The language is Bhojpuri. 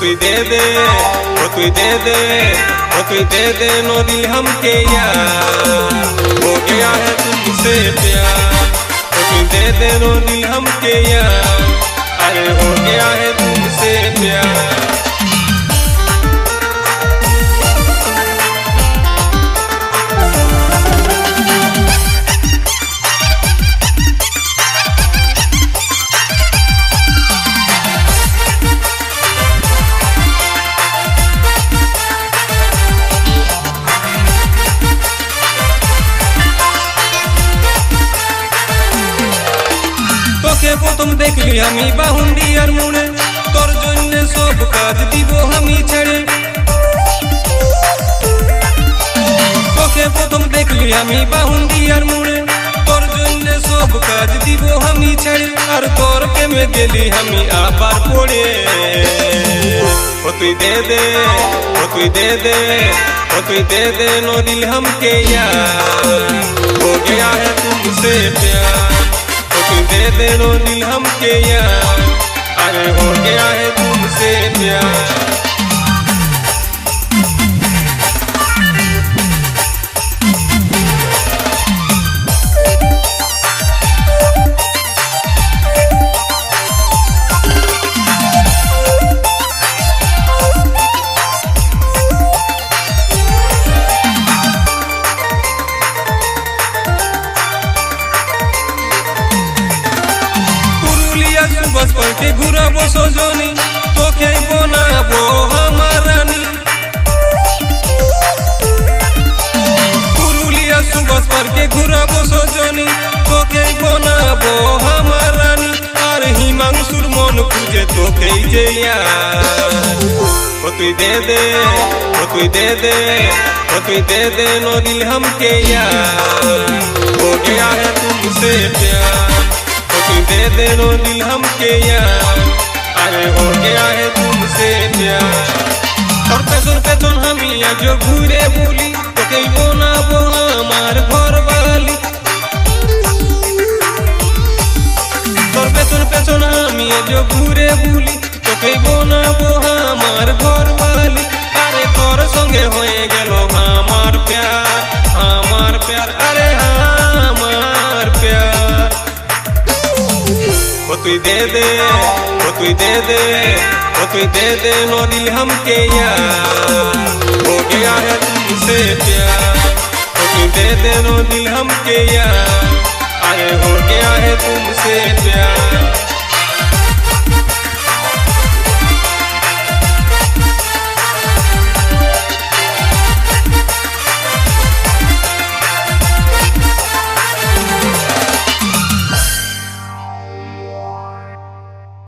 তুই দে দে, ও তুই দে দে, ও তুই दे दे नो दिल हमके यार, हो गया है तुमसे प्यार। ओ तुई दे दे नो दिल हमके यार, अरे हो गया है तुमसे प्यार। প্রথম দেখলি আমি বাহুন্ডিয়ার মোড়ে, তোর জন্য সব কাজ দিব আমি ছেড়ে। তোকে প্রথম দেখলি আমি বাহুন্ডিয়ার মোড়ে, তোর জন্য সব কাজ দিব আমি ছেড়ে। আর তোর প্রেমে গেলি আমি আবার পড়ে। ও তুই দে দে, ও তুই দে দে, ও তুই दे दे नो दिल हमके यार, हो गया है तुमसे प्यार। तुई दे दे नो दिल हमके यार, अरे हो गया है तुमसे प्यार। बस पलटे घुराबो सजनी, तोके बनाबो हमार रानी। पुरुलिया सुबस पलटे घुराबो सजनी, तोके बनाबो हमार रानी। আর হিমাংশুর মন খুঁজে তোকে যে यार, ও তুই दे दे, ও তুই दे दे, ও তুই दे दे नो दिल हमके यार, हो गया है तुमसे प्यार। तुई दे दे नो दिल हमके यार, अरे हो गया है तुमसे प्यार। তোর পেছন পেছন আমি আজ ঘুরে বলি, তোকেই বানাবো আমার ঘর বালি। তোর পেছন পেছন আমি আজ ঘুরে বলি, তোকেই বানাবো আমার ঘর বালি। আরে তোর সঙ্গে হয়ে গেল আমার প্যার, আমার প্যার, আরে আমার প্যার। ओ तुई दे दे, ओ तुई दे दे, ओ तुई दे दे नो दिल हमके यार, हो गया है तुमसे प्यार। ओ तुई दे दे नो दिल हमके यार, अरे हो गया है तुमसे